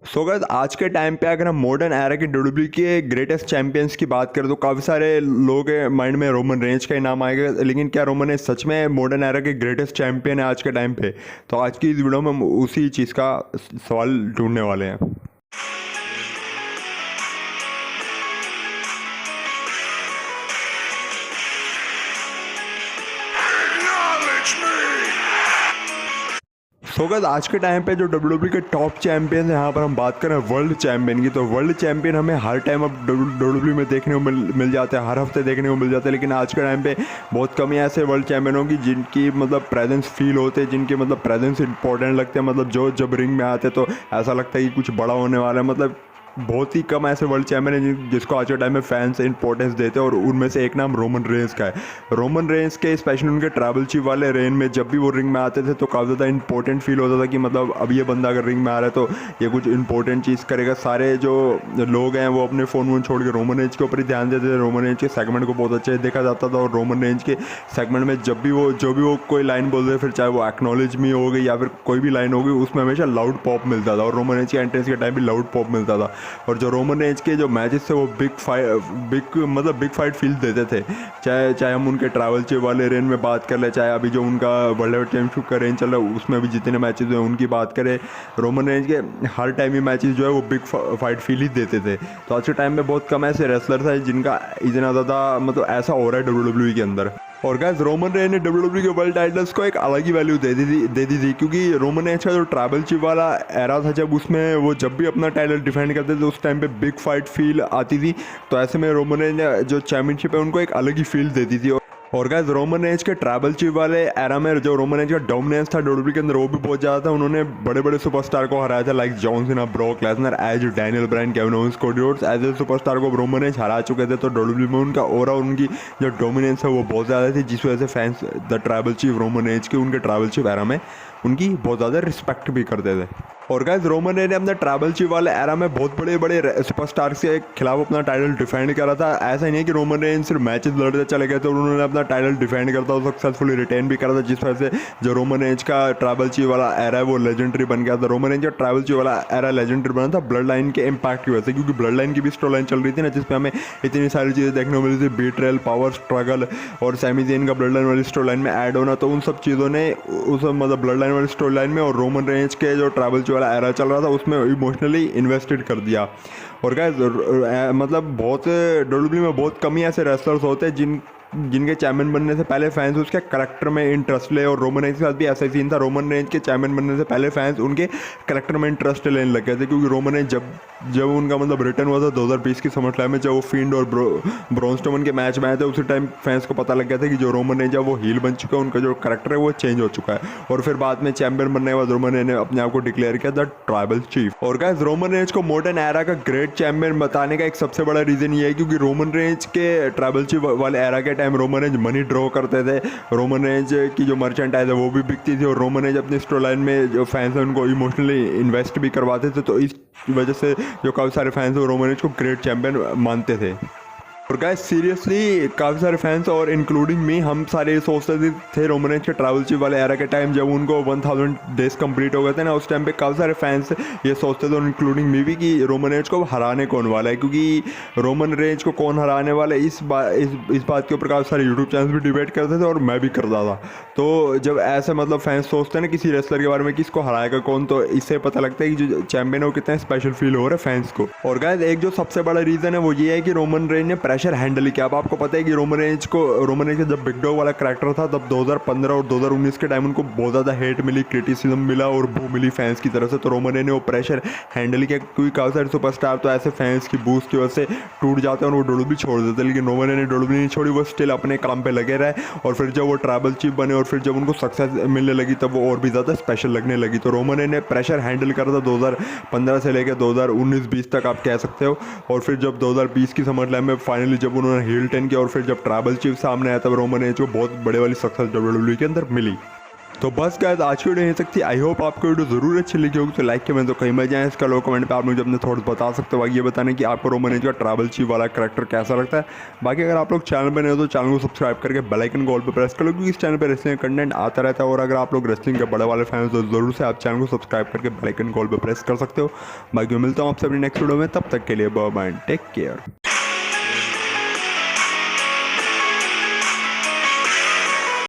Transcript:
So guys आज के time पे अगर हम मॉडर्न एरा के डब्ल्यूडब्ल्यूई के ग्रेटेस्ट चैंपियंस की बात करें तो काफ़ी सारे लोगों के माइंड में रोमन रेंज का ही नाम आएगा। लेकिन क्या रोमन रेंज सच में मॉडर्न एरा के ग्रेटेस्ट चैंपियन है आज के टाइम पे? तो आज की इस वीडियो में हम उसी चीज़ का सवाल ढूंढने वाले हैं। सो गाइस आज के टाइम पे जो डब्ल्यूडब्ल्यूई के टॉप चैंपियन है, यहाँ पर हम बात करें वर्ल्ड चैंपियन की, तो वर्ल्ड चैंपियन हमें हर टाइम अब डब्ल्यूडब्ल्यूई में देखने को मिल जाते हैं, हर हफ्ते देखने को मिल जाते हैं। लेकिन आज के टाइम पे बहुत कम ही ऐसे वर्ल्ड चैंपियन होंगे जिनकी मतलब प्रेजेंस फील होते हैं, जिनके मतलब प्रेजेंस इंपॉर्टेंट लगते हैं। मतलब जो जब रिंग में आते तो ऐसा लगता है कि कुछ बड़ा होने वाला है। मतलब बहुत ही कम ऐसे वर्ल्ड चैंपियन हैं जिसको आज के टाइम में फैंस इंपॉर्टेंस देते हैं, और उनमें से एक नाम रोमन रेंज का है। रोमन रेंज के स्पेशली उनके ट्रैवल चीफ वाले रेन में जब भी वो रिंग में आते थे तो काफ़ी ज़्यादा इंपॉर्टेंट फील होता था कि मतलब अब ये बंदा अगर रिंग में आ रहा है तो ये कुछ इंपॉर्टेंट चीज़ करेगा। सारे जो लोग हैं वो अपने फ़ोन वोन छोड़ के रोमन रेंज के ऊपर ही ध्यान देते थे। रोमन रेंज के सेगमेंट को बहुत अच्छे से देखा जाता था, और रोमन रेंज के सेगमेंट में जब भी वो कोई लाइन बोलते थे, फिर चाहे वो एक्नॉलेज मी हो गई या फिर कोई भी लाइन हो गई, उसमें हमेशा लाउड पॉप मिलता था। और रोमन रेंज के एंट्रेंस के टाइम भी लाउड पॉप मिलता था। और जो रोमन रेंज के जो मैचेस थे वो बिग फाइट फील देते थे। चाहे हम उनके ट्रैवल चीफ वाले रेन में बात कर ले, चाहे अभी जो उनका वर्ल्ड हेवीवेट चैंपियनशिप का रेन चल रहा है उसमें भी जितने मैचेस हैं उनकी बात करें, रोमन रेंज के हर टाइम ही मैचेस जो है वो बिग फाइट फील ही देते थे। तो आज के टाइम में बहुत कम ऐसे रेसलर्स हैं जिनका इतना ज़्यादा मतलब ऐसा हो रहा है डब्ल्यूडब्ल्यूई के अंदर। और गाइस रोमन रेंज ने डब्ल्यूडब्ल्यूई के वर्ल्ड टाइटल्स को एक अलग ही वैल्यू दे दी थी, क्योंकि रोमन रेंज का जो ट्रैवल चीफ वाला एरा था, जब उसमें वो जब भी अपना टाइटल डिफेंड करते थे उस टाइम पे बिग फाइट फील आती थी। तो ऐसे में रोमन रेंज जो चैंपियनशिप है उनको एक अलग ही फील देती थी। और गाइस रोमन रेंज के ट्रैवल चीफ वाले एरा में जो रोमन रेंज का डोमिनेंस था डब्ल्यूडब्ल्यूई के अंदर वो भी बहुत ज़्यादा था। उन्होंने बड़े बड़े सुपरस्टार को हराया था, like John Cena, Brock Lesnar, Edge, Daniel Bryan, Kevin Owens, Cody Rhodes. As a superstar को रोमन रेंज हरा चुके थे। तो डब्ल्यूडब्ल्यूई में उनका और उनकी जो डोमिनेंस है वो बहुत ज़्यादा थी, जिस वजह से fans the travel chief Roman Reigns के उनके ट्रैवल चीफ एरा में उनकी बहुत ज़्यादा रिस्पेक्ट भी करते थे। और गाइस रोमन रेंज ने अपने ट्रैवल चीफ वाले एरा में बहुत बड़े बड़े सुपरस्टार के खिलाफ अपना टाइटल डिफेंड करा था। ऐसा ही नहीं है कि रोमन रेंज सिर्फ मैचेस लड़ते चले गए थे, उन्होंने अपना टाइटल डिफेंड करता और सक्सेसफुली रिटेन भी करा था, जिस वजह से जो रोमन रेंज का ट्रैवल चीफ वाला एरा है वो लेजेंडरी बन गया था। रोमन रेंज का ट्रैवल चीफ वाला एरा लेजेंडरी बना था ब्लड लाइन के इम्पैक्ट की वजह से, क्योंकि ब्लड लाइन की भी स्टोरी लाइन चल रही थी ना, जिसमें हमें इतनी सारी चीज़ें देखने को मिली थी, बीट्रेल, पावर स्ट्रगल और सैमी ज़ेन का ब्लड लाइन वाली स्टोरी लाइन में ऐड होना। तो उन सब चीज़ों ने उस मतलब ब्लड लाइन वाली स्टोरी लाइन में और रोमन रेंज के जो ट्रैवल चीफ वाला एरा चल रहा था उसमें इमोशनली इन्वेस्टेड कर दिया। और गाइस मतलब बहुत डब्ल्यूडब्ल्यूई में बहुत कम ही ऐसे रेसलर्स होते हैं जिनके चैंपियन बनने से पहले फैंस उसके करैक्टर में इंटरेस्ट ले। और रोमन रेंज के साथ भी ऐसा ही सीन था। रोमन रेंज के चैंपियन बनने से पहले फैंस उनके करैक्टर में इंटरेस्ट लेने लग गए थे, क्योंकि रोमन रेंज जब उनका मतलब रिटर्न हुआ था 2020 की समरस्लैम में, जब वो फिंड और ब्रॉन स्ट्रोमन के मैच में आए थे, उसी टाइम फैंस को पता लग गया था कि जो रोमन रेंज है वो हील बन चुका है, उनका जो करैक्टर है वो चेंज हो चुका है। और फिर बाद में चैंपियन बनने के बाद रोमन रेंज ने अपने आप को डिक्लेयर किया द ट्राइबल चीफ। और गाइस रोमन रेंज को मॉडर्न एरा का ग्रेट चैंपियन बताने का एक सबसे बड़ा रीजन ये है क्योंकि रोमन रेंज के ट्राइबल चीफ वाले एरा के time Roman Reigns money draw करते थे। रोमन रेंज की जो मर्चेंटाइज है वो भी बिकती थी, और रोमन रेंज अपनी स्टोरी लाइन में जो फैंस हैं उनको इमोशनली इन्वेस्ट भी करवाते थे। तो इस वजह से जो काफ़ी सारे फैंस हैं रोमन रेंज को ग्रेट चैंपियन मानते थे। और गाइस सीरियसली काफ़ी सारे फैंस और इंक्लूडिंग मी हम सारे सोचते थे रोमन रेंज के ट्रैवल चीफ वाले एरा के टाइम जब उनको 1000 डेज कंप्लीट हो गए थे ना, उस टाइम पे काफ़ी सारे फैंस ये सोचते थे, और इंक्लूडिंग मी भी, कि रोमन रेंज को हराने कौन वाला है। क्योंकि रोमन रेंज को कौन हराने वाला है इस बात के ऊपर काफ़ी सारे यूट्यूब चैनल भी डिबेट करते थे, और मैं भी करता था। तो जब ऐसे मतलब फैंस सोचते हैं ना किसी रेसलर के बारे में कि इसको हराएगा कौन, तो इससे पता लगता है कि जो चैंपियन है वो कितना स्पेशल फील हो रहा है फैंस को। और गाइस एक जो सबसे बड़ा रीज़न है वो ये है कि रोमन रेंज ने प्रेशर हैंडल किया। अब आपको पता है कि रोमन रेंज का जब बिग डॉग वाला कैरेक्टर था तब 2015 और 2019 के टाइम उनको बहुत ज़्यादा हेट मिली, क्रिटिसिज्म मिला और बू मिली फैंस की तरफ से। तो रोमन रेंज ने वो प्रेशर हैंडल किया, क्योंकि काफ़ी सारे सुपरस्टार तो ऐसे फैंस की बूस्ट की वजह से टूट जाते हैं और वो डब्ल्यूडब्ल्यूई छोड़ देते हैं। लेकिन रोमन रेंज ने डब्ल्यूडब्ल्यूई नहीं छोड़ी, वो स्टिल अपने काम पे लगे रहे। और फिर जब वो ट्राइबल चीफ बने और फिर जब उनको सक्सेस मिलने लगी तब वो और भी ज़्यादा स्पेशल लगने लगी। तो रोमन रेंज ने प्रेशर हैंडल करा था 2015 से लेकर 2019-20 तक आप कह सकते हो। और फिर जब 2020 की समरस्लैम में फाइनली जब उन्होंने हील टर्न किया और फिर जब ट्राइबल चीफ सामने आया तब रोमन रेंज को बहुत बड़े वाली सक्सेस डब्ल्यूडब्ल्यूई के अंदर मिली। तो बस गाइस आज की वीडियो यहीं तक थी। आई होप आपको वीडियो जरूर अच्छी लगी होगी, तो लाइक के मैं तो कहीं मजा आए इसका लोग कमेंट पे आप मुझे अपने थॉट्स बता सकते हो। बाकी ये बताने कि आपको रोमन रेंज का ट्रैवल चीफ वाला करैक्टर कैसा लगता है। बाकी अगर आप लोग चैनल पर नए हो तो चैनल को सब्सक्राइब करके बेल आइकन को ऑल पे प्रेस कर लो, क्योंकि इस चैनल पर रेसलिंग कंटेंट आता रहता है। और अगर आप लोग रेसलिंग के बड़े वाले फैंस हो तो जरूर से आप चैनल को सब्सक्राइब करके बेल आइकन को ऑल पे प्रेस कर सकते हो। बाकी मैं मिलता हूँ आपसे अपनी नेक्स्ट वीडियो में, तब तक के लिए बाय बाय, टेक केयर।